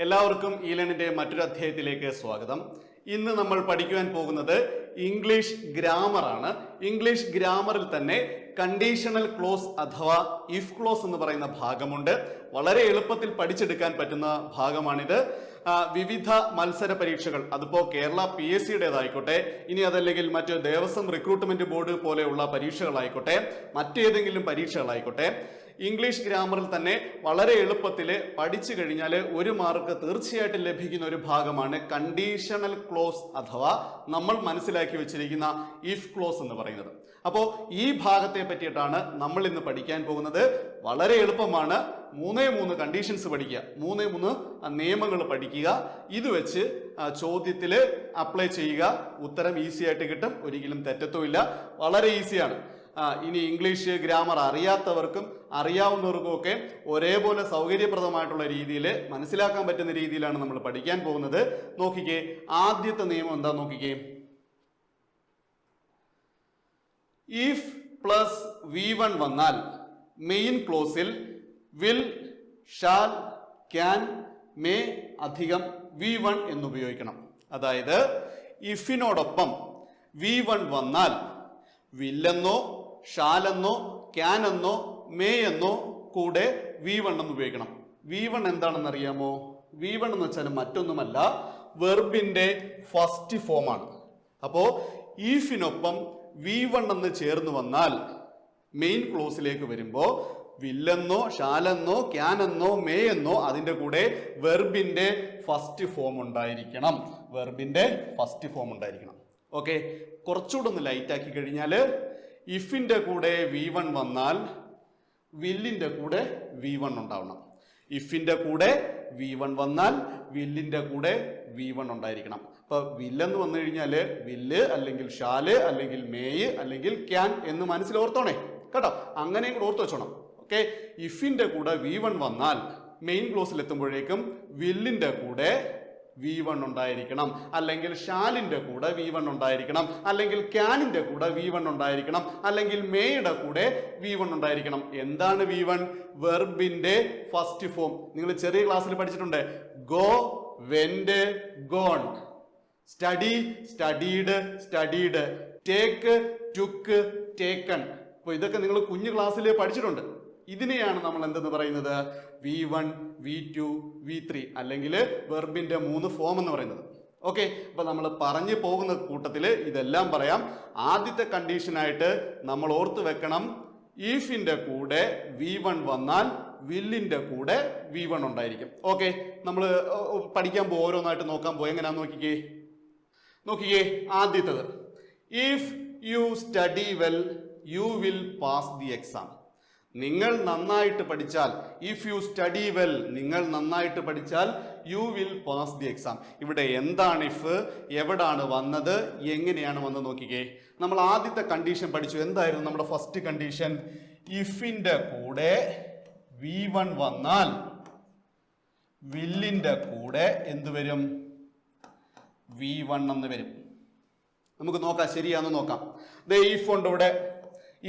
എല്ലാവർക്കും ഈലണിന്റെ മറ്റൊരു അധ്യായത്തിലേക്ക് സ്വാഗതം. ഇന്ന് നമ്മൾ പഠിക്കുവാൻ പോകുന്നത് ഇംഗ്ലീഷ് ഗ്രാമർ ആണ്. ഇംഗ്ലീഷ് ഗ്രാമറിൽ തന്നെ കണ്ടീഷണൽ ക്ലോസ് അഥവാ ഇഫ് ക്ലോസ് എന്ന് പറയുന്ന ഭാഗമുണ്ട്. വളരെ എളുപ്പത്തിൽ പഠിച്ചെടുക്കാൻ പറ്റുന്ന ഭാഗമാണിത്. വിവിധ മത്സര പരീക്ഷകൾ, അതിപ്പോ കേരള PSCയുടേതായിക്കോട്ടെ, ഇനി അതല്ലെങ്കിൽ മറ്റ് ദേവസ്വം റിക്രൂട്ട്മെന്റ് ബോർഡ് പോലെയുള്ള പരീക്ഷകളായിക്കോട്ടെ, മറ്റേതെങ്കിലും പരീക്ഷകളായിക്കോട്ടെ, ഇംഗ്ലീഷ് ഗ്രാമറിൽ തന്നെ വളരെ എളുപ്പത്തിൽ പഠിച്ചു കഴിഞ്ഞാൽ 1 മാർക്ക് തീർച്ചയായിട്ടും ലഭിക്കുന്ന ഒരു ഭാഗമാണ് കണ്ടീഷണൽ ക്ലോസ് അഥവാ നമ്മൾ മനസ്സിലാക്കി വെച്ചിരിക്കുന്ന ഇഫ് ക്ലോസ് എന്ന് പറയുന്നത്. അപ്പോൾ ഈ ഭാഗത്തെ പറ്റിയിട്ടാണ് നമ്മൾ ഇന്ന് പഠിക്കാൻ പോകുന്നത്. വളരെ എളുപ്പമാണ്. 3 കണ്ടീഷൻസ് പഠിക്കുക, 3 നിയമങ്ങൾ പഠിക്കുക. ഇത് വെച്ച് ചോദ്യത്തിൽ അപ്ലൈ ചെയ്യുക. ഉത്തരം ഈസി ആയിട്ട് കിട്ടും, ഒരിക്കലും തെറ്റത്തുമില്ല. വളരെ ഈസിയാണ്. ഇനി ഇംഗ്ലീഷ് ഗ്രാമർ അറിയാത്തവർക്കും അറിയാവുന്നവർക്കും ഒക്കെ ഒരേപോലെ സൗകര്യപ്രദമായിട്ടുള്ള രീതിയിൽ മനസ്സിലാക്കാൻ പറ്റുന്ന രീതിയിലാണ് നമ്മൾ പഠിക്കാൻ പോകുന്നത്. നോക്കിക്കേ, ആദ്യത്തെ നിയമം എന്താ നോക്കിക്കേ. ഇഫ് പ്ലസ് V1 വന്നാൽ main ക്ലോസിൽ will, shall, can, may അധികം V1 എന്നുപയോഗിക്കണം. അതായത് ഇഫിനോടൊപ്പം V1 വന്നാൽ വില്ലെന്നോ ഷാലെന്നോ ക്യാനെന്നോ മേ എന്നോ കൂടെ V1 എന്ന് ഉപയോഗിക്കണം. V1 എന്താണെന്ന് അറിയാമോ? V1 എന്ന് വെച്ചാൽ മറ്റൊന്നുമല്ല, വെർബിന്റെ ഫസ്റ്റ് ഫോമാണ്. അപ്പോ ഈഫിനൊപ്പം V1 എന്ന് ചേർന്ന് വന്നാൽ മെയിൻ ക്ലോസിലേക്ക് വരുമ്പോ വില്ലെന്നോ ഷാലെന്നോ ക്യാനെന്നോ മേ എന്നോ അതിന്റെ കൂടെ വെർബിന്റെ ഫസ്റ്റ് ഫോം ഉണ്ടായിരിക്കണം. വെർബിന്റെ ഫസ്റ്റ് ഫോം ഉണ്ടായിരിക്കണം. ഓക്കെ, കുറച്ചുകൂടെ ഒന്ന് ലൈറ്റ് ആക്കി കഴിഞ്ഞാൽ ഇഫിന്റെ കൂടെ V1 വന്നാൽ വില്ലിന്റെ കൂടെ V1 ഉണ്ടാവണം. ഇഫിന്റെ കൂടെ V1 വന്നാൽ വില്ലിന്റെ കൂടെ V1 ഉണ്ടായിരിക്കണം. അപ്പൊ വില്ലെന്ന് വന്നു കഴിഞ്ഞാൽ വില്ല് അല്ലെങ്കിൽ ഷാല് അല്ലെങ്കിൽ മേയ് അല്ലെങ്കിൽ ക്യാൻ എന്ന് മനസ്സിൽ ഓർത്തോണേ കേട്ടോ. അങ്ങനെയും കൂടെ ഓർത്ത് വെച്ചോണം. ഓക്കെ, ഇഫിന്റെ കൂടെ V1 വന്നാൽ മെയിൻ ക്ലോസിൽ എത്തുമ്പോഴേക്കും വില്ലിന്റെ കൂടെ V1 ഉണ്ടായിരിക്കണം, അല്ലെങ്കിൽ ഷാലിന്റെ കൂടെ V1 ഉണ്ടായിരിക്കണം, അല്ലെങ്കിൽ ക്യാനിന്റെ കൂടെ V1 ഉണ്ടായിരിക്കണം, അല്ലെങ്കിൽ മേയുടെ കൂടെ V1 ഉണ്ടായിരിക്കണം. എന്താണ് V1? വെർബിന്റെ ഫസ്റ്റ് ഫോം. നിങ്ങൾ ചെറിയ ക്ലാസ്സിൽ പഠിച്ചിട്ടുണ്ട്. Go, went, gone. Study, studied, studied. Take, took, taken. അപ്പൊ ഇതൊക്കെ നിങ്ങൾ കുഞ്ഞു ക്ലാസ്സിൽ പഠിച്ചിട്ടുണ്ട്. ഇതിനെയാണ് നമ്മൾ എന്തെന്ന് പറയുന്നത്? V1, V2, V3 അല്ലെങ്കിൽ വെർബിന്റെ 3 ഫോം എന്ന് പറയുന്നത്. ഓക്കെ, അപ്പൊ നമ്മൾ പറഞ്ഞു പോകുന്ന കൂട്ടത്തിൽ ഇതെല്ലാം പറയാം. ആദ്യത്തെ കണ്ടീഷനായിട്ട് നമ്മൾ ഓർത്ത് വെക്കണം, ഈഫിന്റെ കൂടെ V1 വന്നാൽ വില്ലിന്റെ കൂടെ V1 ഉണ്ടായിരിക്കും. ഓക്കെ, നമ്മൾ പഠിക്കാൻ പോകും, ഓരോന്നായിട്ട് നോക്കാൻ പോകും. എങ്ങനെയാന്ന് നോക്കിക്കേ. ആദ്യത്തത്, if you study well you will pass the exam. നിങ്ങൾ നന്നായിട്ട് പഠിച്ചാൽ, ഇഫ് യു സ്റ്റഡി വെൽ, നിങ്ങൾ നന്നായിട്ട് പഠിച്ചാൽ U will pass the exam. ഇവിടെ എന്താണ് ഇഫ്, എവിടാണ് വന്നത്, എങ്ങനെയാണ് വന്നത് നോക്കിക്കേ. നമ്മൾ ആദ്യത്തെ കണ്ടീഷൻ പഠിച്ചു. എന്തായിരുന്നു നമ്മുടെ ഫസ്റ്റ് കണ്ടീഷൻ? ഇഫിന്റെ കൂടെ V1 വന്നാൽ വില്ലിന്റെ കൂടെ എന്ത് വരും? V1 എന്ന് വരും. നമുക്ക് നോക്കാം, ശരിയാന്ന് നോക്കാം. ഇഫ് ഉണ്ട് ഇവിടെ.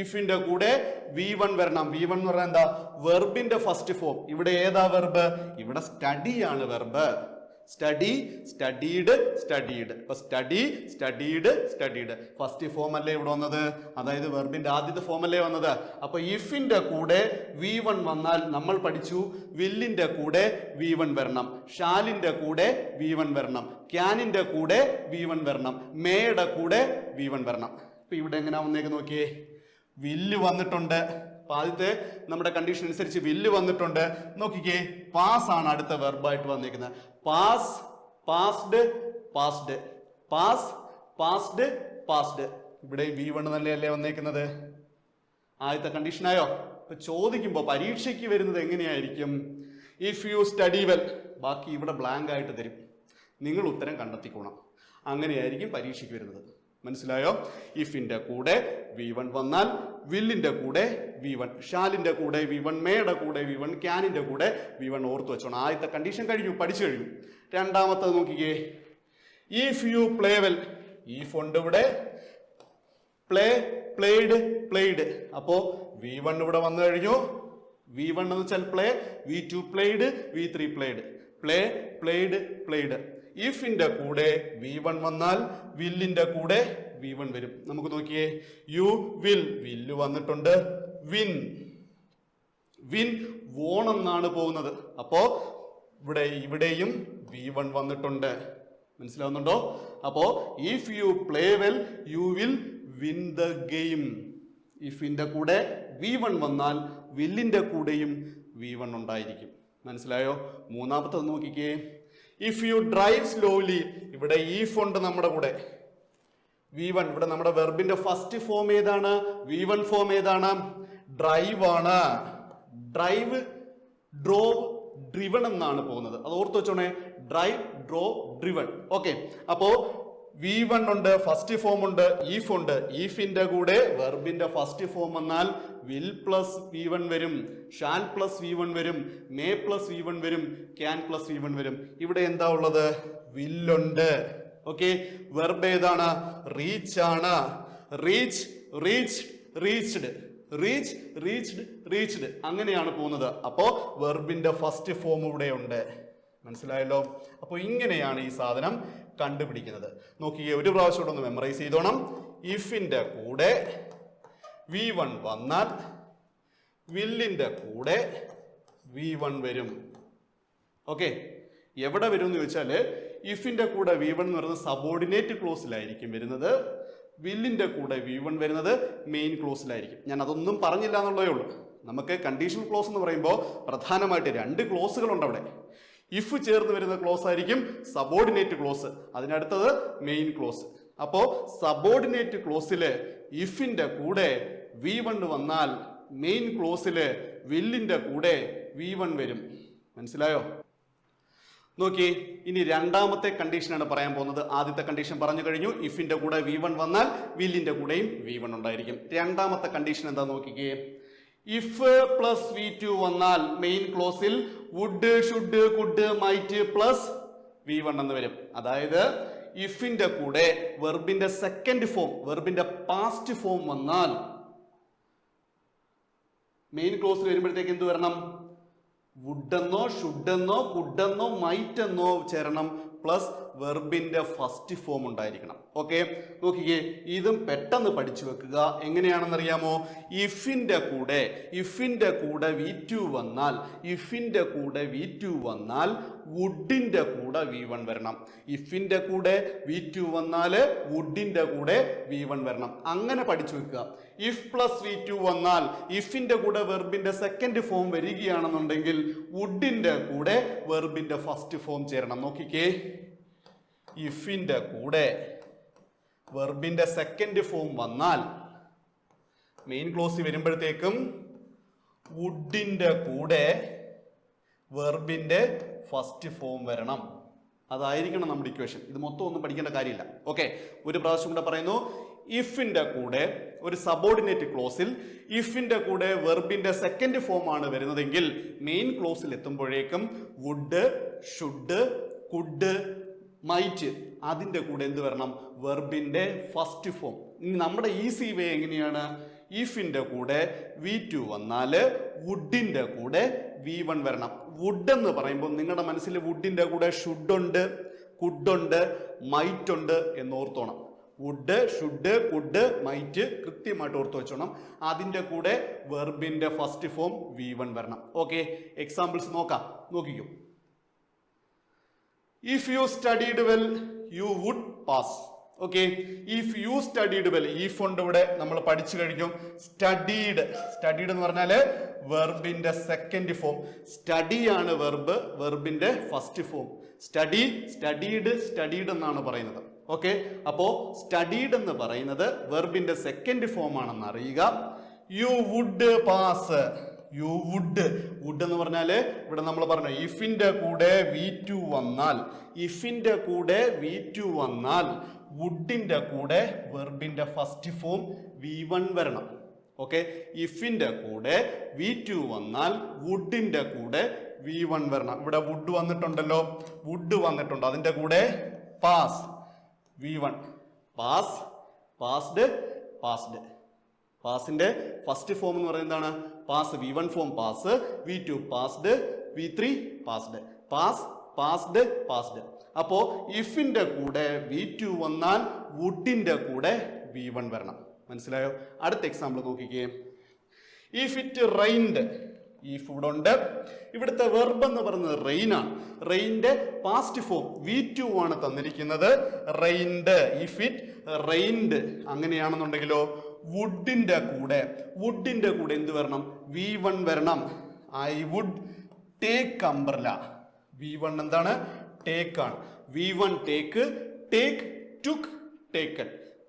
ഇഫിന്റെ കൂടെ V1 വരണം. V1 എന്ന് പറഞ്ഞാൽ എന്താ? വെർബിന്റെ ഫസ്റ്റ് ഫോം. ഇവിടെ ഏതാ വെർബ്? ഇവിടെ സ്റ്റഡി ആണ് വെർബ്. Study, studied, studied. ഇപ്പൊ study, studied, studied first form അല്ലേ ഇവിടെ വന്നത്? അതായത് വെർബിന്റെ ആദ്യത്തെ ഫോം അല്ലേ വന്നത്? അപ്പൊ ഇഫിന്റെ കൂടെ V1 വന്നാൽ നമ്മൾ പഠിച്ചു വില്ലിന്റെ കൂടെ V1 വരണം, ഷാലിന്റെ കൂടെ V1 വരണം, ക്യാനിന്റെ കൂടെ V1 വരണം, മേയുടെ കൂടെ V1 വരണം. അപ്പൊ ഇവിടെ എങ്ങനെയാ വന്നേക്ക് നോക്കിയേ. വില്ല് വന്നിട്ടുണ്ട്. അപ്പൊ ആദ്യത്തെ നമ്മുടെ കണ്ടീഷൻ അനുസരിച്ച് വില്ല് വന്നിട്ടുണ്ട്. നോക്കിക്കേ, പാസ് ആണ് അടുത്ത വെർബായിട്ട് വന്നിരിക്കുന്നത്. Pass, passed, passed. Pass, passed, passed. ഇവിടെ V1 നല്ലല്ലേ വന്നേക്കുന്നത്? ആദ്യത്തെ കണ്ടീഷനായോ? ഇപ്പൊ ചോദിക്കുമ്പോ പരീക്ഷയ്ക്ക് വരുന്നത് എങ്ങനെയായിരിക്കും? ഇഫ് യു സ്റ്റഡി വെൽ, ബാക്കി ഇവിടെ ബ്ലാങ്ക് ആയിട്ട് തരും, നിങ്ങൾ ഉത്തരം കണ്ടെത്തിക്കോണം. അങ്ങനെയായിരിക്കും പരീക്ഷയ്ക്ക് വരുന്നത്. മനസ്സിലായോ? ഇഫിന്റെ കൂടെ V1 വന്നാൽ വില്ലിന്റെ കൂടെ V1, ഷാലിന്റെ കൂടെ V1, മേയുടെ കൂടെ V1, ക്യാനിന്റെ കൂടെ V1 ഓർത്ത് വെച്ചോണം. ആദ്യത്തെ കണ്ടീഷൻ കഴിഞ്ഞു, പഠിച്ചു കഴിഞ്ഞു. രണ്ടാമത്തത് നോക്കിക്കേ. If you play well, if ഉണ്ട് ഇവിടെ, പ്ലേ, പ്ലേഡ്, പ്ലേഡ്. അപ്പോ V1 ഇവിടെ വന്നു കഴിഞ്ഞു. V1 എന്ന് വെച്ചാൽ play, V2 played, V3 played. Play, played played. ഇഫിന്റെ കൂടെ V1 വന്നാൽ വില്ലിന്റെ കൂടെ V1 വരും. നമുക്ക് നോക്കിയേ, യു വിൽ, വില്ല് വന്നിട്ടുണ്ട്, വിൻ, വിൻ വോൺ എന്നാണ് പോകുന്നത്. അപ്പോ ഇവിടെയും V1 വന്നിട്ടുണ്ട്. മനസ്സിലാവുന്നുണ്ടോ? അപ്പോ if you play well you will win the game. ഇഫിന്റെ കൂടെ V1 വന്നാൽ വില്ലിന്റെ കൂടെയും V1 ഉണ്ടായിരിക്കും. മനസ്സിലായോ? മൂന്നാമത്തത് നോക്കിക്കേ, ഇഫ് യു ഡ്രൈവ് സ്ലോലി. ഇവിടെ ഈഫ് ഉണ്ട് നമ്മുടെ കൂടെ, V1. ഇവിടെ നമ്മുടെ വെർബിന്റെ ഫസ്റ്റ് ഫോം ഏതാണ്? V1 ഫോം ഏതാണ്? ഡ്രൈവ് ആണ്. ഡ്രൈവ്, ഡ്രോവ്, ഡ്രിവൺ എന്നാണ് പോകുന്നത്. അത് ഓർത്ത് വെച്ചോണേ, ഡ്രൈവ്, ഡ്രോ, ഡ്രിവൺ. ഓക്കെ, അപ്പോ V1 ഉണ്ട്, ഫസ്റ്റ് ഫോം ഉണ്ട്, ഈഫ് ഉണ്ട്. ഈഫിന്റെ കൂടെ വെർബിന്റെ ഫസ്റ്റ് ഫോം വന്നാൽ വിൽ പ്ലസ് V1 വരും, ഷാൽ പ്ലസ് V1 വരും, മേ പ്ലസ് V1 വരും, ക്യാൻ പ്ലസ് V1 വരും. ഇവിടെ എന്താ ഉള്ളത്? വില്ലുണ്ട്. ഓക്കെ, വെർബ് ഏതാണ്? റീച്ച് ആണ്. Reach, reach, reached, reach, reached, reached, അങ്ങനെയാണ് പോകുന്നത്. അപ്പോ വെർബിന്റെ ഫസ്റ്റ് ഫോം ഇവിടെ ഉണ്ട്. മനസ്സിലായല്ലോ? അപ്പോൾ ഇങ്ങനെയാണ് ഈ സാധനം കണ്ടുപിടിക്കുന്നത്. നോക്കിയേ, ഒരു പ്രാവശ്യം ഒന്ന് മെമ്മറൈസ് ചെയ്തോണം. ഇഫിന്റെ കൂടെ V1 വന്നാൽ വില്ലിന്റെ കൂടെ V1 വരും. ഓക്കെ, എവിടെ വരും എന്ന് ചോദിച്ചാൽ ഇഫിന്റെ കൂടെ V1 എന്ന് പറയുന്നത് സബോർഡിനേറ്റ് ക്ലോസിലായിരിക്കും വരുന്നത്. വില്ലിന്റെ കൂടെ V1 വരുന്നത് മെയിൻ ക്ലോസിലായിരിക്കും. ഞാൻ അതൊന്നും പറഞ്ഞില്ല എന്നുള്ളതേ ഉള്ളൂ. നമുക്ക് കണ്ടീഷണൽ ക്ലോസ് എന്ന് പറയുമ്പോൾ പ്രധാനമായിട്ട് 2 ക്ലോസുകളുണ്ട് അവിടെ. ഇഫ് ചേർന്ന് വരുന്ന ക്ലോസ് ആയിരിക്കും സബോർഡിനേറ്റ് ക്ലോസ്, അതിനടുത്തത് മെയിൻ ക്ലോസ്. അപ്പോ സബോർഡിനേറ്റ് ക്ലോസില് ഇഫിന്റെ കൂടെ V1 വന്നാൽ മെയിൻ ക്ലോസില് വില്ലിന്റെ കൂടെ V1 വരും. മനസ്സിലായോ? നോക്കി, ഇനി രണ്ടാമത്തെ കണ്ടീഷനാണ് പറയാൻ പോകുന്നത്. ആദ്യത്തെ കണ്ടീഷൻ പറഞ്ഞു കഴിഞ്ഞു, ഇഫിന്റെ കൂടെ V1 വന്നാൽ വില്ലിന്റെ കൂടെയും V1 ഉണ്ടായിരിക്കും. രണ്ടാമത്തെ കണ്ടീഷൻ എന്താ നോക്കിക്കേ, ഇഫ് പ്ലസ് V2 വന്നാൽ മെയിൻ ക്ലോസിൽ would, should, could, might plus V1 എന്ന് വരും. അതായത് ഇഫിന്റെ കൂടെ വെർബിന്റെ സെക്കൻഡ് ഫോം, വെർബിന്റെ പാസ്റ്റ് ഫോം വന്നാൽ മെയിൻ ക്ലോസിൽ വരുമ്പോഴത്തേക്ക് എന്ത് വരണം? വുഡെന്നോ, ഷുഡെന്നോ, കുഡെന്നോ, മൈറ്റെന്നോ ചേരണം, പ്ലസ് വെർബിന്റെ ഫസ്റ്റ് ഫോം ഉണ്ടായിരിക്കണം. ഓക്കെ, നോക്കിക്കേ, ഇതും പെട്ടെന്ന് പഠിച്ചു വെക്കുക. എങ്ങനെയാണെന്നറിയാമോ? ഇഫിന്റെ കൂടെ V2 വന്നാൽ, ഇഫിന്റെ കൂടെ V2 വന്നാൽ വുഡിന്റെ കൂടെ V1 വരണം. ഇഫിന്റെ കൂടെ V2 വന്നാൽ വുഡിന്റെ കൂടെ V1 വരണം. അങ്ങനെ പഠിച്ചു വെക്കുക. ഇഫ് പ്ലസ് V2 വന്നാൽ ഇഫിന്റെ കൂടെ വെർബിന്റെ സെക്കൻഡ് ഫോം വരികയാണെന്നുണ്ടെങ്കിൽ വുഡിന്റെ കൂടെ വെർബിന്റെ ഫസ്റ്റ് ഫോം ചേരണം. നോക്കിക്കേ, ഇഫിന്റെ കൂടെ വെർബിന്റെ സെക്കൻഡ് ഫോം വന്നാൽ മെയിൻ ക്ലോസ് വരുമ്പോഴത്തേക്കും വുഡിന്റെ കൂടെ വെർബിന്റെ ഫസ്റ്റ് ഫോം വരണം. അതായിരിക്കണം നമ്മുടെ ഇക്വേഷൻ. ഇത് മൊത്തം ഒന്നും പഠിക്കേണ്ട കാര്യമില്ല. ഓക്കെ, ഒരു പ്രാവശ്യം കൂടെ പറയുന്നു. ഇഫിന്റെ കൂടെ ഒരു സബോർഡിനേറ്റ് ക്ലോസിൽ ഇഫിന്റെ കൂടെ വെർബിന്റെ സെക്കൻഡ് ഫോം ആണ് വരുന്നതെങ്കിൽ മെയിൻ ക്ലോസിൽ എത്തുമ്പോഴേക്കും വുഡ്, ഷുഡ്, കുഡ്, മൈറ്റ് അതിന്റെ കൂടെ എന്ത് വരണം? വെർബിന്റെ ഫസ്റ്റ് ഫോം. ഇനി നമ്മുടെ ഈസി വേ എങ്ങനെയാണ്? ഇഫിന്റെ കൂടെ V2 വന്നാൽ വുഡിന്റെ കൂടെ V1 വരണം. വുഡ് എന്ന് പറയുമ്പോൾ നിങ്ങളുടെ മനസ്സിൽ വുഡിന്റെ കൂടെ ഷുഡുണ്ട്, കുഡുണ്ട്, മൈറ്റ് ഉണ്ട് എന്ന് ഓർത്തോണം. വുഡ്, ഷുഡ്, കുഡ്, മൈറ്റ് കൃത്യമായിട്ട് ഓർത്ത് വെച്ചോണം. അതിന്റെ കൂടെ വെർബിന്റെ ഫസ്റ്റ് ഫോം V1 വരണം. ഓക്കെ, എക്സാമ്പിൾസ് നോക്കാം. നോക്കിക്കോ. If you studied well, you would pass. Okay, if you studied well, if ഉണ്ട് ഇവിടെ നമ്മൾ പഠിച്ചു കഴിഞ്ഞു. സ്റ്റഡീഡ്, സ്റ്റഡീഡ് എന്ന് പറഞ്ഞാല് വെർബിന്റെ സെക്കൻഡ് ഫോം. സ്റ്റഡി ആണ് വെർബ്, വെർബിന്റെ first form. Study, studied, studied എന്നാണ് പറയുന്നത്. ഓക്കെ, അപ്പോ സ്റ്റഡീഡ് എന്ന് പറയുന്നത് വെർബിന്റെ സെക്കൻഡ് ഫോം ആണെന്ന് അറിയുക. You would pass, you would, would എന്ന് പറഞ്ഞാല് ഇവിടെ നമ്മൾ പറഞ്ഞു ഇഫിന്റെ കൂടെ V2 വന്നാൽ, ഇഫിന്റെ കൂടെ V2 വന്നാൽ വുഡിന്റെ കൂടെ വെർബിന്റെ ഫസ്റ്റ് ഫോം V1 വരണം. ഓക്കെ, ഇഫിന്റെ കൂടെ V2 വന്നാൽ വുഡിന്റെ കൂടെ V1 വരണം. ഇവിടെ വുഡ് വന്നിട്ടുണ്ടല്ലോ, വുഡ് വന്നിട്ടുണ്ട്. അതിന്റെ കൂടെ pass V1, pass, passed, passed. പാസിന്റെ ഫസ്റ്റ് ഫോം എന്ന് പറയുന്നത് എന്താണ്? Pass. V1 form pass, V2 passed, V3 passed. Pass, passed passed. അപ്പോ ഇഫിന്റെ കൂടെ V2 വന്നാൽ വുഡിന്റെ കൂടെ V1 വരണം. മനസ്സിലായോ? അടുത്ത എക്സാമ്പിൾ നോക്കിക്കേ. ഇഫ് ഇറ്റ് റെയിൻഡ്, ഇഫ് ഇവിടെ ഉണ്ട്, ഇവിടുത്തെ വെർബ് എന്ന് പറയുന്നത് റെയിൻ ആണ്. റെയിൻ്റെ പാസ്റ്റ് ഫോം V2 ആണ് തന്നിരിക്കുന്നത്. റെയിൻഡ്, ഇഫ് ഇറ്റ് റെയിൻഡ് അങ്ങനെയാണെന്നുണ്ടെങ്കിലോ വുഡിന്റെ കൂടെ എന്ത് വരണം? V1 വരണം. I would take umbrella. V1 എന്താണ്? ടേക്ക് ആണ്. V1 take, take took taken,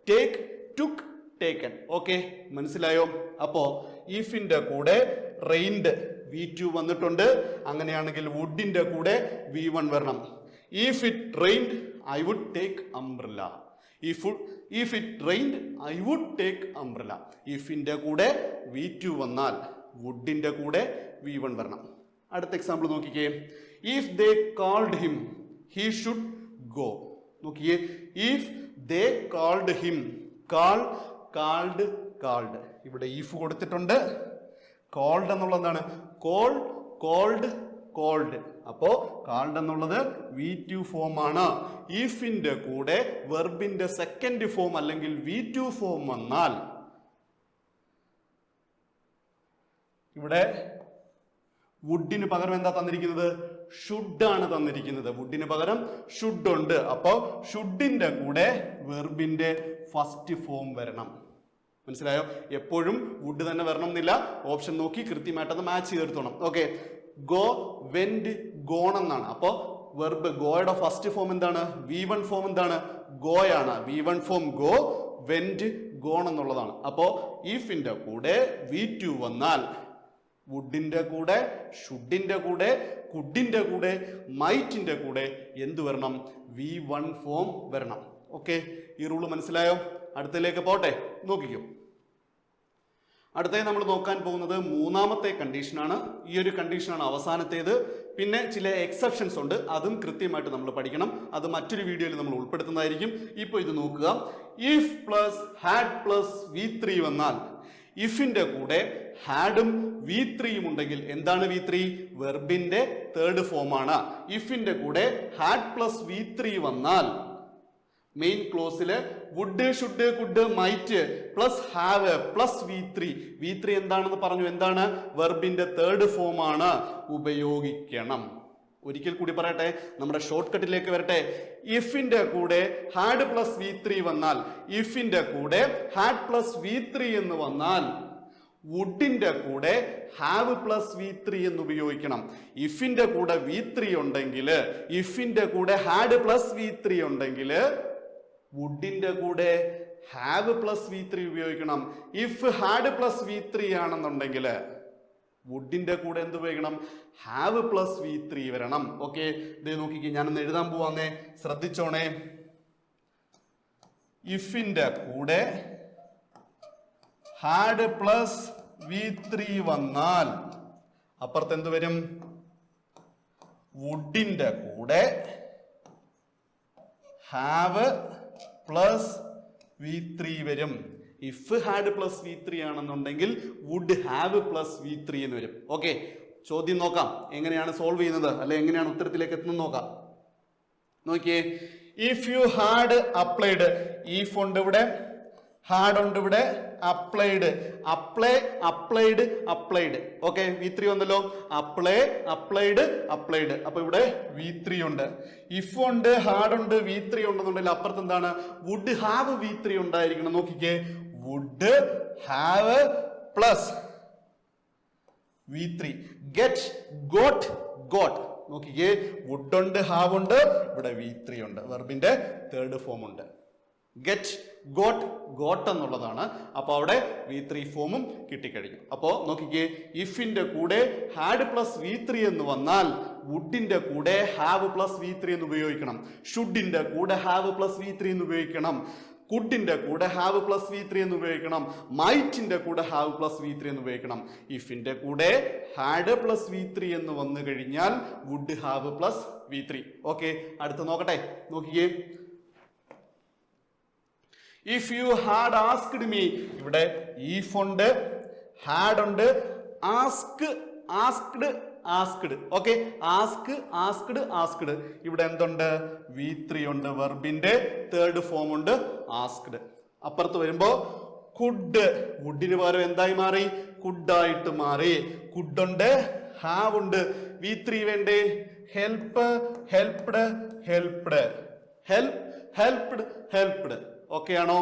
take took taken. Okay, മനസ്സിലായോ? അപ്പോ ഇഫിന്റെ കൂടെ റെയിൻഡ് V2 വന്നിട്ടുണ്ട്. അങ്ങനെയാണെങ്കിൽ വുഡിന്റെ കൂടെ V1 വരണം. If it rained I would take umbrella. If it rained I would take umbrella. ഇഫിന്റെ കൂടെ V2 വന്നാൽ വുഡിന്റെ കൂടെ V1 വരണം. അടുത്ത എക്സാമ്പിൾ നോക്കിക്കേ. If they called him he should go. നോക്കിയേ, if they called him, called. ഇവിടെ ഇഫ് കൊടുത്തിട്ടുണ്ട്. കോൾഡ് എന്നുള്ളത് എന്താണ്? കോൾഡ്. അപ്പോ കാൾഡ് എന്നുള്ളത് V2 ഫോം ആണ്. ഇഫിന്റെ കൂടെ വെർബിന്റെ സെക്കൻഡ് ഫോം അല്ലെങ്കിൽ V2 ഫോം വന്നാൽ ഇവിടെ വുഡിന് പകരം എന്താ തന്നിരിക്കുന്നത്? ഷുഡ് ആണ് തന്നിരിക്കുന്നത്. വുഡിന് പകരം ഷുഡ് ഉണ്ട്. അപ്പോ ഷുഡിന്റെ കൂടെ വെർബിന്റെ ഫസ്റ്റ് ഫോം വരണം. മനസ്സിലായോ? എപ്പോഴും വുഡ് തന്നെ വരണം എന്നില്ല. ഓപ്ഷൻ നോക്കി കൃത്യമായിട്ടത് മാച്ച് ചെയ്തെടുത്തോണം. ഓക്കെ, ഗോ, വെന്റ്, ഗോൺ എന്നാണ്. അപ്പോ വെർബ് ഗോയുടെ ഫസ്റ്റ് ഫോം എന്താണ്? V1 ഫോം എന്താണ്? ഗോയാണ്. V1 form go, went, gone എന്നുള്ളതാണ്. അപ്പോ ഇഫിന്റെ കൂടെ V2 വന്നാൽ വുഡിന്റെ കൂടെ, ഷുഡിന്റെ കൂടെ, കുഡിന്റെ കൂടെ, മൈറ്റിന്റെ കൂടെ എന്ത് വരണം? V1 ഫോം വരണം. ഓക്കെ, ഈ റൂള് മനസ്സിലായോ? അടുത്തതിലേക്ക് പോട്ടെ, നോക്കിക്കോ. അടുത്തത് നമ്മൾ നോക്കാൻ പോകുന്നത് മൂന്നാമത്തെ കണ്ടീഷനാണ്. ഈ ഒരു കണ്ടീഷനാണ് അവസാനത്തേത്. പിന്നെ ചില എക്സെപ്ഷൻസ് ഉണ്ട്, അതും കൃത്യമായിട്ട് നമ്മൾ പഠിക്കണം. അത് മറ്റൊരു വീഡിയോയിൽ നമ്മൾ ഉൾപ്പെടുത്തുന്നതായിരിക്കും. ഇപ്പോൾ ഇത് നോക്കുക. If plus had plus V3 വന്നാൽ ഇഫിന്റെ കൂടെ ഹാഡും V3യും ഉണ്ടെങ്കിൽ എന്താണ് V3? വെർബിന്റെ തേർഡ് ഫോമാണ്. ഇഫിന്റെ കൂടെ ഹാഡ് പ്ലസ് V3 വന്നാൽ മെയിൻ ക്ലോസില് would, should, could, might plus have plus V3 എന്താണെന്ന് പറഞ്ഞു. എന്താണ്? വെർബിന്റെ തേർഡ് ഫോം ആണ്. ഉപയോഗിക്കണം. ഒരിക്കൽ കൂടി പറയട്ടെ, നമ്മുടെ ഷോർട്ട് കട്ടിലേക്ക് വരട്ടെ. ഇഫിന്റെ കൂടെ ഹാഡ് പ്ലസ് V3 വന്നാൽ, ഇഫിന്റെ കൂടെ ഹാഡ് പ്ലസ് V3 എന്ന് വന്നാൽ വുഡിന്റെ കൂടെ ഹാവ് പ്ലസ് V3 എന്ന് ഉപയോഗിക്കണം. ഇഫിന്റെ കൂടെ V3 ഉണ്ടെങ്കിൽ, ഇഫിന്റെ കൂടെ ഹാഡ് പ്ലസ് V3 ഉണ്ടെങ്കിൽ വുഡിന്റെ കൂടെ ഹാവ് പ്ലസ് V3 ഉപയോഗിക്കണം. ഇഫ് ഹാഡ് പ്ലസ് V3 ആണെന്നുണ്ടെങ്കിൽ വുഡിന്റെ കൂടെ എന്ത് ഉപയോഗിക്കണം? ഹാവ് പ്ലസ് V3 വരണം. ഓക്കെ, ഇത് നോക്കിക്കേ, ഞാനൊന്ന് എഴുതാൻ പോവാന്നേ, ശ്രദ്ധിച്ചോണേ. ഇഫിന്റെ കൂടെ ഹാഡ് പ്ലസ് V3 വന്നാൽ അപ്പുറത്ത് എന്ത് വരും? വുഡിന്റെ കൂടെ ഹാവ് പ്ലസ് V3 വരും. ഇഫ് ഹാഡ് പ്ലസ് V3 ആണെന്നുണ്ടെങ്കിൽ വുഡ് ഹാവ് പ്ലസ് V3 എന്ന് വരും. ഓക്കെ, ചോദ്യം നോക്കാം, എങ്ങനെയാണ് സോൾവ് ചെയ്യുന്നത്, അല്ലെ എങ്ങനെയാണ് ഉത്തരത്തിലേക്ക് എത്തുന്നത് നോക്കാം. നോക്കിയേ, if you had applied, if ഉണ്ട് ഇവിടെ, ഹാഡ് ഉണ്ട് ഇവിടെ, അപ്ലൈഡ്, അപ്ലൈഡ്. ഓക്കെ, V3 വന്നല്ലോ. അപ്ലൈഡ്. അപ്പൊ ഇവിടെ V3 ഉണ്ട്. ഇഫ് ഉണ്ട്, ഹാഡ് ഉണ്ട്, V3 ഉണ്ടെന്നുണ്ടെങ്കിൽ അപ്പുറത്ത് എന്താണ്? വുഡ് ഹാവ് V3 ഉണ്ടായിരിക്കണം. നോക്കിക്കേ, would have plus V3. Get, got. നോക്കിക്കേ, വുഡ് ഉണ്ട്, ഹാവ് ഉണ്ട്, ഇവിടെ V3 ഉണ്ട്. വെർബിന്റെ തേർഡ് ഫോം ഉണ്ട്. ഗെറ്റ്, ഗോട്ട് എന്നുള്ളതാണ്. അപ്പൊ അവിടെ V3 ഫോമും കിട്ടിക്കഴിഞ്ഞു. അപ്പോ നോക്കിക്കേ, ഇഫിന്റെ കൂടെ ഹാഡ് പ്ലസ് V3 എന്ന് വന്നാൽ വുഡിന്റെ കൂടെ ഹാവ് പ്ലസ് V3 എന്ന് ഉപയോഗിക്കണം. ഷുഡിന്റെ കൂടെ ഹാവ് പ്ലസ് V3 എന്ന് ഉപയോഗിക്കണം. കുഡിന്റെ കൂടെ ഹാവ് പ്ലസ് V3 എന്ന് ഉപയോഗിക്കണം. മൈറ്റിന്റെ കൂടെ ഹാവ് പ്ലസ് V3 എന്ന് ഉപയോഗിക്കണം. ഇഫിന്റെ കൂടെ ഹാഡ് പ്ലസ് V3 എന്ന് വന്നു കഴിഞ്ഞാൽ would have plus V3. Okay, അടുത്ത് നോക്കട്ടെ, നോക്കിക്കേ. If you had asked me, ഇവിടെ ഈഫ് ഉണ്ട്, ഹാഡ് ഉണ്ട്, ആസ്ക്ഡ് ആസ്ക്ഡ്. Okay, asked. ഇവിടെ എന്തുണ്ട്? V3 ഉണ്ട്. വെർബിന്റെ തേർഡ് ഫോം ഉണ്ട് ആസ്ക്ഡ്. അപ്പുറത്ത് വരുമ്പോ കുഡ്, വുഡിന് പകരം എന്തായി മാറി? കുഡായിട്ട് മാറി. കുഡുണ്ട്, ഹാവ് ഉണ്ട്. V3 വേണ്ടേ? Help, helped, helped. ഓക്കെ ആണോ?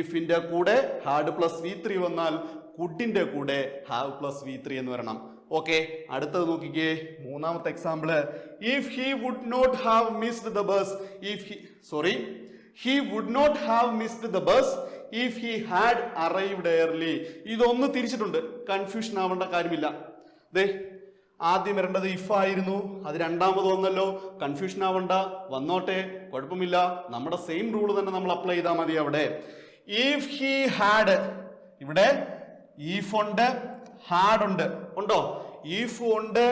ഇഫിന്റെ കൂടെ ഹാഡ് പ്ലസ് V3 വന്നാൽ കുഡിന്റെ കൂടെ ഹാവ് പ്ലസ് V3 എന്ന് വരണം. ഓക്കെ, അടുത്തത് നോക്കിക്കേ. മൂന്നാമത്തെ example. If he would not have missed the bus he would not have missed the bus if he had arrived early. ഇതൊന്ന് തിരിച്ചിട്ടുണ്ട്, കൺഫ്യൂഷൻ ആവേണ്ട കാര്യമില്ല. ദേ, ആദ്യം വരേണ്ടത് ഇഫ് ആയിരുന്നു, അത് രണ്ടാമത് വന്നല്ലോ, കൺഫ്യൂഷൻ ആവണ്ട, വന്നോട്ടെ, കുഴപ്പമില്ല. നമ്മുടെ സെയിം റൂൾ തന്നെ നമ്മൾ അപ്ലൈ ചെയ്താൽ മതി. അവിടെ ഇഫ് ഹി ഹാഡ്, ഇവിടെ ഈഫ് ഉണ്ട്, ഹാഡ് ഉണ്ട്. ഉണ്ടോ? ഈഫ് ഉണ്ട്,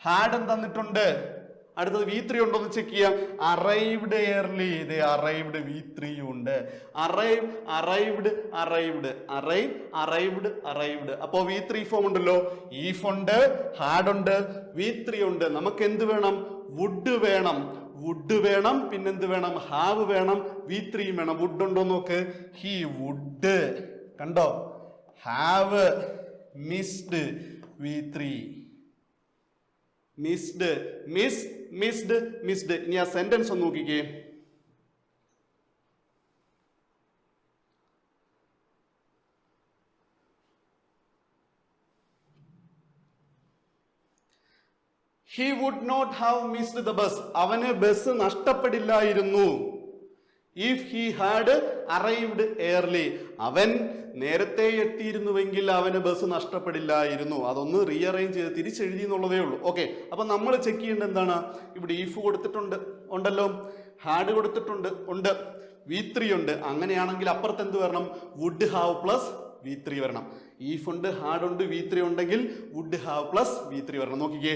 ഹാഡ് തന്നിട്ടുണ്ട്. അടുത്തത് V3 ഉണ്ടോ എന്ന് ചെക്ക് ചെയ്യാം. അറൈവ്ഡ് എയർലി, ഇത് അറൈവ്ഡ് V3 ഉണ്ട്. അറൈവ്ഡ്. അപ്പോ V3 ഫോം ഉണ്ടല്ലോ. ഈഫ് ഉണ്ട്, ഹാഡ് ഉണ്ട്, V3 ഉണ്ട്. നമുക്ക് എന്ത് വേണം? വുഡ് വേണം. പിന്നെന്ത് വേണം? ഹാവ് വേണം, V3 വേണം. വുഡ് ഉണ്ടോ നോക്ക്. ഹി വുഡ്, കണ്ടോ? Have missed V3. മിസ്ഡ്. ഇനി ആ സെന്റൻസ് ഒന്ന് നോക്കിക്കേ. He would not have missed the bus. അവന് bus നഷ്ടപ്പെടില്ലായിരുന്നു. If he had arrived early. അവൻ നേരത്തെ എത്തിയിരുന്നുവെങ്കിൽ അവന് ബസ് നഷ്ടപ്പെടില്ലായിരുന്നു. അതൊന്ന് റീഅറേഞ്ച് ചെയ്ത് തിരിച്ചെഴുതി എന്നുള്ളതേ ഉള്ളൂ. ഓക്കെ, അപ്പൊ നമ്മൾ ചെക്ക് ചെയ്യേണ്ടത് എന്താണ്? ഇവിടെ ഈഫ് കൊടുത്തിട്ടുണ്ട്, ഉണ്ടല്ലോ. ഹാഡ് കൊടുത്തിട്ടുണ്ട്, ഉണ്ട്. V3 ഉണ്ട്. അങ്ങനെയാണെങ്കിൽ അപ്പുറത്ത് എന്ത് വരണം? വുഡ് ഹാവ് പ്ലസ് V3 വരണം. ഈഫ് ഉണ്ട്, ഹാഡ് ഉണ്ട്, V3 ഉണ്ടെങ്കിൽ വുഡ് ഹാവ് പ്ലസ് V3 വരണം. നോക്കിക്കേ.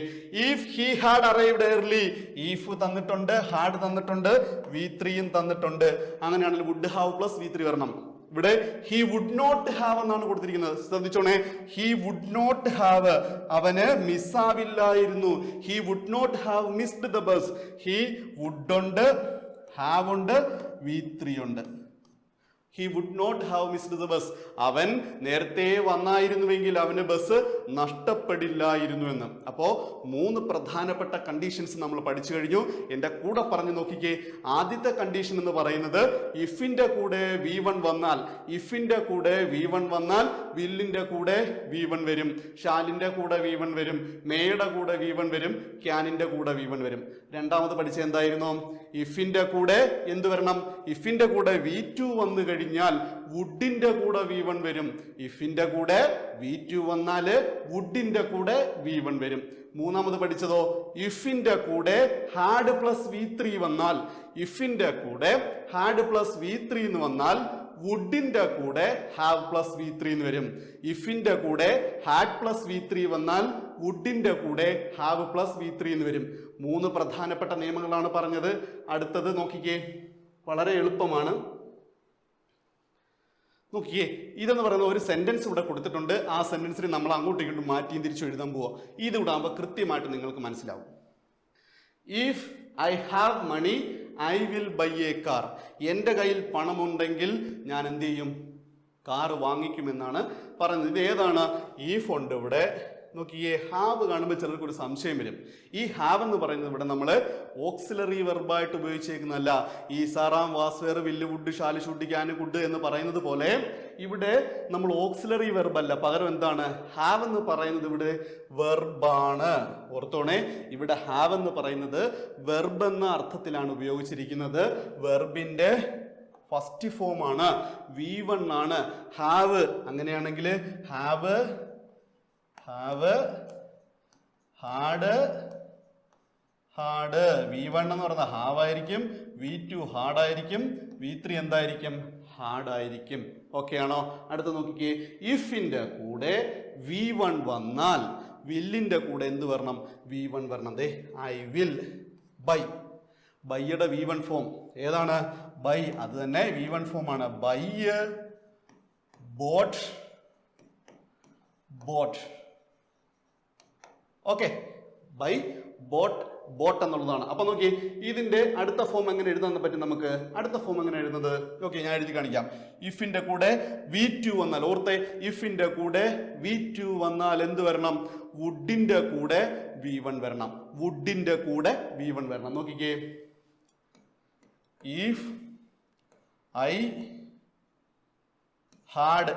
If he had arrived early, if തന്നിട്ടുണ്ട്, ഹാഡ് തന്നിട്ടുണ്ട്, V3 തന്നിട്ടുണ്ട്. അങ്ങനെയാണെങ്കിൽ വുഡ് ഹാവ് പ്ലസ് V3 വരണം. ഇവിടെ ഹി വുഡ് നോട്ട് ഹാവ് എന്നാണ് കൊടുത്തിരിക്കുന്നത്. ശ്രദ്ധിച്ചോണേ, ഹി വുഡ് നോട്ട് ഹാവ്, അവന് മിസ്സാവില്ലായിരുന്നു. He would not have missed the bus. He would ഉണ്ട്, ഹാവ് ഉണ്ട്, V3 ഉണ്ട്. He would not have missed the bus. അവൻ നേരത്തെ വന്നായിരുന്നുവെങ്കിൽ അവന് ബസ് നഷ്ടപ്പെടില്ലായിരുന്നു എന്ന്. അപ്പോ 3 പ്രധാനപ്പെട്ട കണ്ടീഷൻസ് നമ്മൾ പഠിച്ചു കഴിഞ്ഞു. എൻ്റെ കൂടെ പറഞ്ഞു നോക്കിക്കേ. ആദ്യത്തെ കണ്ടീഷൻ എന്ന് പറയുന്നത് ഇഫിന്റെ കൂടെ V1 വന്നാൽ, വില്ലിന്റെ കൂടെ V1 വരും, ഷാലിന്റെ കൂടെ V1 വരും, മേയുടെ കൂടെ V1 വരും, ക്യാനിന്റെ കൂടെ V1 വരും. രണ്ടാമത് പഠിച്ച എന്തായിരുന്നു? ഇഫിന്റെ കൂടെ എന്ത് വരണം? ഇഫിന്റെ കൂടെ V2 വന്നു കഴിഞ്ഞാൽ വുഡിന്റെ കൂടെ V1 വരും. ഇഫിന്റെ കൂടെ V2 വന്നാല് വുഡിന്റെ കൂടെ V1 വരും. മൂന്നാമത് പഠിച്ചതോ? ഇഫിന്റെ കൂടെ ഹാഡ് പ്ലസ് V3 വന്നാൽ, എന്ന് വന്നാൽ വുഡിന്റെ കൂടെ ഹാവ് പ്ലസ് V3 എന്ന് വരും. ഇഫിന്റെ കൂടെ ഹാഡ് പ്ലസ് V3 വന്നാൽ വുഡിന്റെ കൂടെ ഹാവ് പ്ലസ് V3 എന്ന് വരും. 3 പ്രധാനപ്പെട്ട നിയമങ്ങളാണ് പറഞ്ഞത്. അടുത്തത് നോക്കിക്കേ, വളരെ എളുപ്പമാണ്. നോക്കിയേ, ഇതെന്ന് പറയുന്ന ഒരു സെന്റൻസ് ഇവിടെ കൊടുത്തിട്ടുണ്ട്. ആ സെന്റൻസിന് നമ്മൾ അങ്ങോട്ടും ഇങ്ങോട്ടും മാറ്റിയും തിരിച്ചു എഴുതാൻ പോവാ. ഇത് ഇവിടെ ആകുമ്പോൾ കൃത്യമായിട്ട് നിങ്ങൾക്ക് മനസ്സിലാവും. If I have money I will buy a car. എൻ്റെ കയ്യിൽ പണമുണ്ടെങ്കിൽ ഞാൻ എന്ത് ചെയ്യും? കാർ വാങ്ങിക്കുമെന്നാണ് പറയുന്നത്. ഇത് ഏതാണ്? ഈഫ് ഉണ്ട് ഇവിടെ. നോക്കിയേ, ഹാവ് കാണുമ്പോൾ ചിലർക്ക് ഒരു സംശയം വരും. ഈ ഹാവ് എന്ന് പറയുന്നത് ഇവിടെ നമ്മൾ ഓക്സിലറി വെർബായിട്ട് ഉപയോഗിച്ചേക്കുന്നതല്ല. ഈ സാറാം, was were, will, would, shall, should, can, could എന്ന് പറയുന്നത് പോലെ ഇവിടെ നമ്മൾ ഓക്സിലറി വെർബല്ല, പകരം എന്താണ്? ഹാവ് എന്ന് പറയുന്നത് ഇവിടെ വെർബാണ്. ഓർത്തോണേ, ഇവിടെ ഹാവ് എന്ന് പറയുന്നത് വെർബ് എന്ന അർത്ഥത്തിലാണ് ഉപയോഗിച്ചിരിക്കുന്നത്. വെർബിന്റെ ഫസ്റ്റ് ഫോം ആണ്, V1 ആണ്. ഹാവ് അങ്ങനെയാണെങ്കിൽ ഹാവ്, ഹാഡ്, V1 എന്ന് പറയുന്നത് ഹാവ് ആയിരിക്കും, V2 ഹാർഡ് ആയിരിക്കും, V3 എന്തായിരിക്കും? ഹാർഡ് ആയിരിക്കും. ഓക്കെ ആണോ? അടുത്ത് നോക്കിക്കേ, ഇഫിന്റെ കൂടെ V1 വന്നാൽ വില്ലിന്റെ കൂടെ എന്ത് വരണം? V1 വരണം. ദേ, ഐ വിൽ ബൈ. ബൈയുടെ V1 ഫോം ഏതാണ്? ബൈ. അത് തന്നെ V1 ഫോം ആണ്. Buy, bought. Okay, buy bought bought എന്നുള്ളതാണ്. അപ്പൊ നോക്കി ഇതിന്റെ അടുത്ത ഫോം എങ്ങനെ എഴുതാൻ പറ്റും നമുക്ക്? അടുത്ത ഫോം എങ്ങനെ എഴുതുന്നത്? ഓക്കെ, ഞാൻ എഴുതി കാണിക്കാം. ഇഫിന്റെ കൂടെ V2 വന്നാൽ, ഓർത്തെ, ഇഫിന്റെ കൂടെ V2 വന്നാൽ എന്ത് വരണം? വുഡിന്റെ കൂടെ V1 വരണം. വുഡിന്റെ കൂടെ V1 വരണം. നോക്കിക്കേ, ഇഫ് ഐ ഹാഡ്,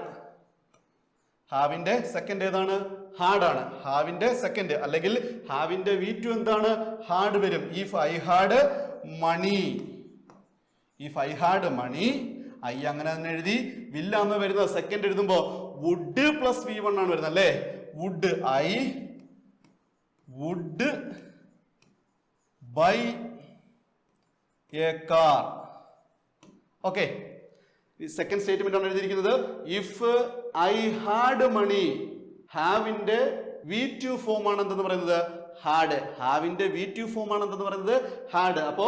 ഹാവിന്റെ സെക്കൻഡ് ഏതാണ്? ഹാർഡാണ്. ഹാവിന്റെ സെക്കൻഡ് അല്ലെങ്കിൽ ഹാവിന്റെ V2 എന്താണ്? ഹാർഡ് വരും. If I had money, if I had money, I അങ്ങനെ തന്നെ എഴുതി. വില്ലാന്ന് വരുന്നത് സെക്കൻഡ് എഴുതുമ്പോ വുഡ് പ്ലസ് V1 ആണ് വരുന്നത് അല്ലേ? Would, I would buy a car. Okay, second statement ആണ് എഴുതിയിരിക്കുന്നത്. ഇഫ് ഐ ഹാഡ് മണി, ഹാവിന്റെ V2 ഫോം ആണ് എന്തെന്ന് പറയുന്നത്? ഹാഡ്. ഹാവിന്റെ V2 ഫോം ആണ് എന്തെന്ന് പറയുന്നത്? ഹാഡ്. അപ്പോ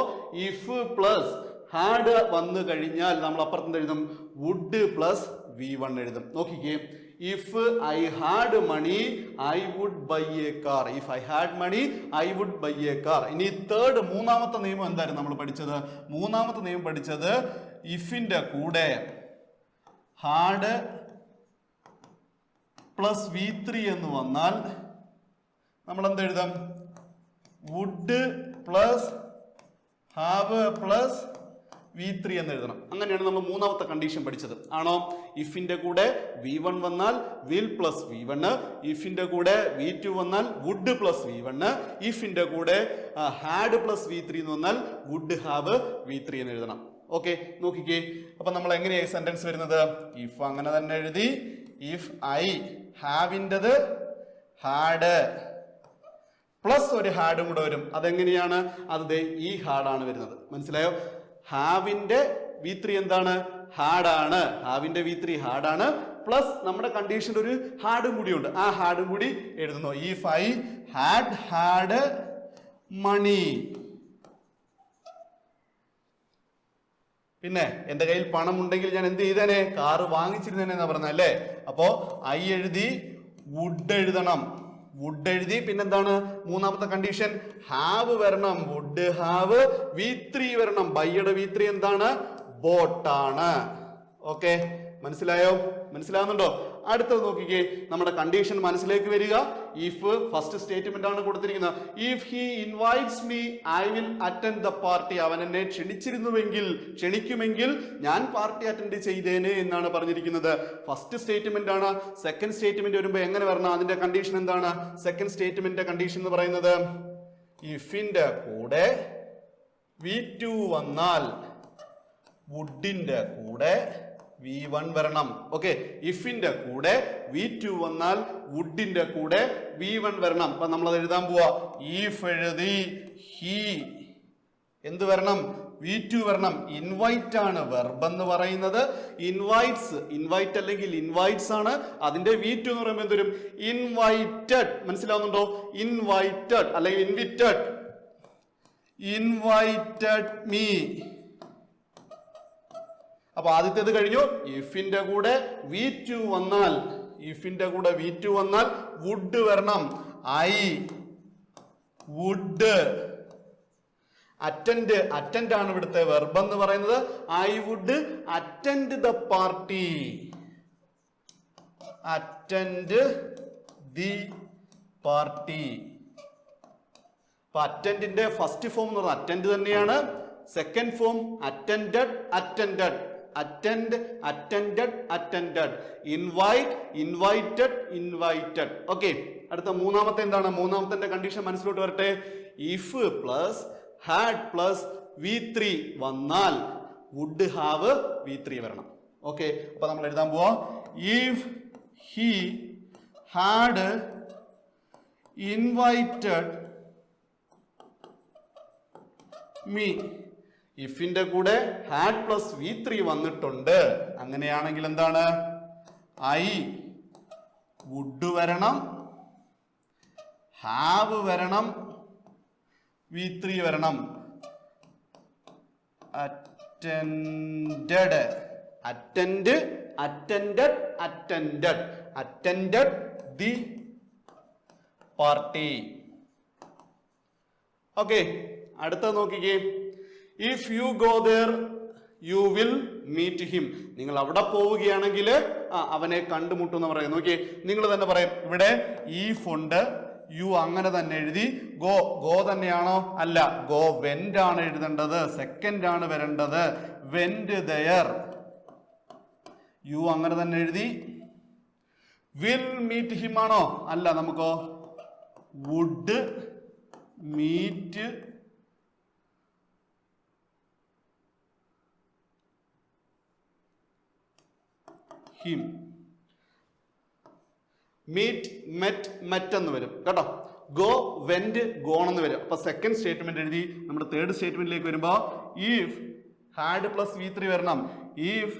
ഇഫ് പ്ലസ് ഹാഡ് വന്നു കഴിഞ്ഞാൽ നമ്മൾ അപ്പുറത്ത് എഴുതും വുഡ് പ്ലസ് V1 എഴുതും. നോക്കിക്കേ, if I had money I would buy a car. If I had money I would buy a car. ഇനി മൂന്നാമത്തെ നിയമം എന്തായിരുന്നു നമ്മൾ പഠിച്ചത്? മൂന്നാമത്തെ നിയമം പഠിച്ചത് ഇഫിന്റെ കൂടെ ഹാഡ് പ്ലസ് V3 എന്ന് വന്നാൽ നമ്മൾ എന്ത് എഴുതാം? Would plus have plus V3 എന്ന് എഴുതണം. അങ്ങനെയാണ് നമ്മൾ മൂന്നാമത്തെ കണ്ടീഷൻ പഠിച്ചത്. ആണോ? ഇഫിന്റെ കൂടെ V1 വന്നാൽ വിൽ പ്ലസ് V1, ഇഫിന്റെ കൂടെ V2 വന്നാൽ വുഡ് പ്ലസ് V1, ഇഫിന്റെ കൂടെ ഹാഡ് പ്ലസ് V3 എന്ന് വന്നാൽ വുഡ് ഹാവ് V3 എന്ന് എഴുതണം. ഓക്കെ, നോക്കിക്കേ, അപ്പൊ നമ്മൾ എങ്ങനെയായി സെന്റൻസ് വരുന്നത്? ഇഫ് അങ്ങനെ തന്നെ എഴുതി. ഇഫ് ഐ, ഹാവിൻ്റെത് ഹാഡ് പ്ലസ് ഒരു ഹാഡും കൂടെ വരും. അതെങ്ങനെയാണ്? അത് ഈ ഹാഡാണ് വരുന്നത്. മനസ്സിലായോ? ഹാവിന്റെ V3 എന്താണ്? ഹാഡാണ്. ഹാവിന്റെ V3 ഹാഡാണ്. പ്ലസ് നമ്മുടെ കണ്ടീഷനിൽ ഒരു ഹാഡും കൂടിയുണ്ട്. ആ ഹാഡും കൂടി എഴുതുന്നു. ഇഫ് ഐ ഹാഡ് മണി. പിന്നെ എന്റെ കയ്യിൽ പണം ഉണ്ടെങ്കിൽ ഞാൻ എന്ത് ചെയ്തേനെ? കാറ് വാങ്ങിച്ചിരുന്നേനെന്നാ പറഞ്ഞല്ലേ? അപ്പോ ഐ എഴുതി, വുഡ് എഴുതണം. വുഡ് എഴുതി, പിന്നെന്താണ് മൂന്നാമത്തെ കണ്ടീഷൻ? ഹാവ് വരണം. വുഡ് ഹാവ് V3 വരണം. ബൈയുടെ V3 എന്താണ്? ബോട്ടാണ്. ഓക്കെ, മനസ്സിലായോ? മനസ്സിലാവുന്നുണ്ടോ? അടുത്തത് നോക്കിക്കേ, നമ്മുടെ കണ്ടീഷൻ മനസ്സിലേക്ക് വരിക. ഇഫ് ഫസ്റ്റ് സ്റ്റേറ്റ്മെന്റ് ആണ് കൊടുത്തിരിക്കുന്നത്. If he invites me I will attend the party. അവൻ എന്നെ ക്ഷണിക്കുമെങ്കിൽ ഞാൻ പാർട്ടി അറ്റൻഡ് ചെയ്തേനെ എന്നാണ് പറഞ്ഞിരിക്കുന്നത്. ഫസ്റ്റ് സ്റ്റേറ്റ്മെന്റ് ആണ്. സെക്കൻഡ് സ്റ്റേറ്റ്മെന്റ് വരുമ്പോൾ എങ്ങനെ വരണം? അതിന്റെ കണ്ടീഷൻ എന്താണ്? സെക്കൻഡ് സ്റ്റേറ്റ്മെന്റിന്റെ കണ്ടീഷൻ എന്ന് പറയുന്നത് ഇഫിന്റെ കൂടെ V2 വന്നാൽ വുഡിന്റെ കൂടെ V1 വരണം. ഓക്കെ, ഇഫിന്റെ കൂടെ V2 വന്നാൽ വുഡിന്റെ കൂടെ V1 വരണം. അപ്പൊ നമ്മൾ അത് എഴുതാൻ പോവാ. ഇഫ് എഴുതി, ഹി എന്ത് വരണം? V2 വരണം. ഇൻവൈറ്റ് ആണ് വെർബ് എന്ന് പറയുന്നത്. ഇൻവൈറ്റ്സ്, ഇൻവൈറ്റ് അല്ലെങ്കിൽ ഇൻവൈറ്റ്സ് ആണ്. അതിന്റെ V2 എന്ന് പറയുമ്പോൾ എന്ത് വരും? ഇൻവൈറ്റഡ്. മനസ്സിലാവുന്നുണ്ടോ? ഇൻവൈറ്റഡ് അല്ലെങ്കിൽ ഇൻവിറ്റഡ്. Invited me. അപ്പൊ ആദ്യത്തേത് കഴിഞ്ഞു. ഇഫിന്റെ കൂടെ V2 വന്നാൽ, ഇഫിന്റെ കൂടെ V2 വന്നാൽ വുഡ് വരണം. I would. അറ്റൻഡ്, അറ്റൻഡ് ആണ് ഇവിടുത്തെ വെർബ് എന്ന് പറയുന്നത്. I would attend the party. Attend the party. അപ്പൊ അറ്റൻഡിന്റെ ഫസ്റ്റ് ഫോം എന്ന് പറഞ്ഞാൽ അറ്റൻഡ് തന്നെയാണ്. Second form attended, attended. Attend, attended, attended. Invite, invited, invited. Okay, അടുത്ത മൂന്നാമത്തെ എന്താണ്? മൂന്നാമത്തെ കണ്ടീഷൻ മനസ്സിലോട്ട് വരട്ടെ. If plus had plus V3 വന്നാൽ വുഡ് ഹാവ് V3 വരണം. ഓക്കെ, അപ്പൊ നമ്മൾ എഴുതാൻ പോവാ. If he had invited me. ഇഫിന്റെ കൂടെ ഹാഡ് പ്ലസ് V3 വന്നിട്ടുണ്ട്. അങ്ങനെയാണെങ്കിൽ എന്താണ്? ഐ വുഡ് വരണം, ഹാവ് വരണം, V3 വരണം. Attended, attend, attended, attended. Attended the party. Okay, അടുത്ത നോക്കിക്കേ. If you go there you will meet him. നിങ്ങൾ അവിടെ പോവുകയാണെങ്കിൽ അവനെ കണ്ടുമുട്ടും എന്ന് പറയും. നോക്കിയേ, നിങ്ങൾ തന്നെ പറയും. ഇവിടെ ഈഫ് ഉണ്ട്, യു അങ്ങനെ തന്നെ എഴുതി. ഗോ തന്നെയാണോ? അല്ല, ഗോ വെന്റ് ആണ് എഴുതേണ്ടത്, സെക്കൻഡ് ആണ് വരേണ്ടത്. വെന്റ് ദയർ, യു അങ്ങനെ തന്നെ എഴുതി. വിൽ മീറ്റ് ഹിം ആണോ? അല്ല, നമുക്കോ would meet him. Meet met met എന്ന് വരും കേട്ടോ. ഗോ വെന്റ് ഗോൺ എന്ന് വരും. അപ്പൊ സെക്കൻഡ് സ്റ്റേറ്റ്മെന്റ് എഴുതി. നമ്മുടെ തേർഡ് സ്റ്റേറ്റ്മെന്റിലേക്ക് വരുമ്പോ ഇഫ് ഹാഡ് പ്ലസ് V3 വരണം. If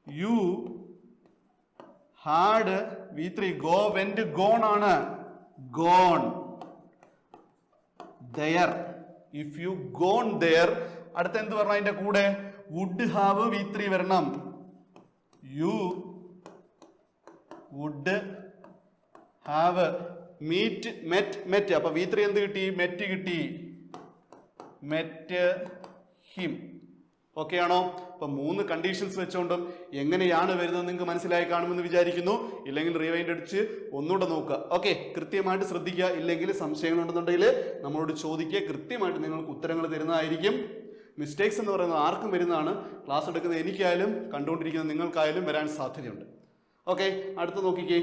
you had V3, go went gone ആണ്, gone there. If you gone there. അടുത്ത എന്ത് പറഞ്ഞ അതിന്റെ കൂടെ? വുഡ് ഹാവ് V3 വരണം. You would have meet met met. അപ്പൊ V3 എന്ത് കിട്ടി? മെറ്റ് കിട്ടി. Met him. ഓക്കെ ആണോ? അപ്പൊ 3 കണ്ടീഷൻസ് വെച്ചുകൊണ്ടും എങ്ങനെയാണ് വരുന്നത് നിങ്ങൾക്ക് മനസ്സിലായി കാണുമെന്ന് വിചാരിക്കുന്നു. ഇല്ലെങ്കിൽ റീവൈൻഡ് അടിച്ച് ഒന്നുകൂടെ നോക്കുക. ഓക്കെ, കൃത്യമായിട്ട് ശ്രദ്ധിക്കുക. ഇല്ലെങ്കിൽ സംശയങ്ങളുണ്ടെന്നുണ്ടെങ്കിൽ നമ്മളോട് ചോദിക്കുക. കൃത്യമായിട്ട് നിങ്ങൾക്ക് ഉത്തരങ്ങൾ തരുന്നതായിരിക്കും. മിസ്റ്റേക്സ് എന്ന് പറയുന്നത് ആർക്കും വരുന്നതാണ്. ക്ലാസ് എടുക്കുന്ന എനിക്കായാലും കണ്ടുകൊണ്ടിരിക്കുന്ന നിങ്ങൾക്കായാലും വരാൻ സാധ്യതയുണ്ട്. ഓക്കെ, അടുത്ത് നോക്കിക്കേ.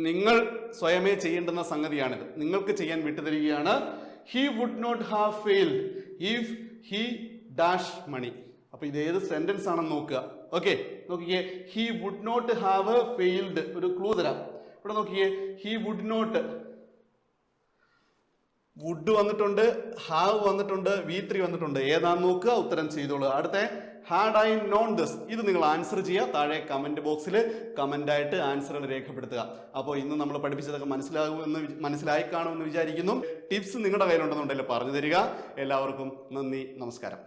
നിങ്ങൾ സ്വയമേ ചെയ്യേണ്ടുന്ന സംഗതിയാണിത്. നിങ്ങൾക്ക് ചെയ്യാൻ വിട്ടുതരികയാണ്. He would not have failed if he dash money. അപ്പൊ ഇത് ഏത് സെന്റൻസ് ആണെന്ന് നോക്കുക. ഓക്കെ, നോക്കിക്കേ. He would not have failed. ഒരു ക്ലൂ തരാം. ഇവിടെ നോക്കിക്കേ. ഹി വുഡ് നോട്ട്, വുഡ് വന്നിട്ടുണ്ട്, ഹാവ് വന്നിട്ടുണ്ട്, V3 വന്നിട്ടുണ്ട്. ഏതാന്ന് നോക്കുക, ഉത്തരം ചെയ്തോളൂ. അടുത്ത ഹാഡ് ഐ നോൺ ദിസ്. ഇത് നിങ്ങൾ ആൻസർ ചെയ്യുക. താഴെ കമന്റ് ബോക്സിൽ കമന്റ് ആയിട്ട് ആൻസറുകൾ രേഖപ്പെടുത്തുക. അപ്പോൾ ഇന്ന് നമ്മൾ പഠിപ്പിച്ചതൊക്കെ മനസ്സിലായി കാണുമെന്ന് വിചാരിക്കുന്നു. ടിപ്സ് നിങ്ങളുടെ കയ്യിലുണ്ടെന്നുണ്ടെങ്കിൽ പറഞ്ഞു തരിക. എല്ലാവർക്കും നന്ദി, നമസ്കാരം.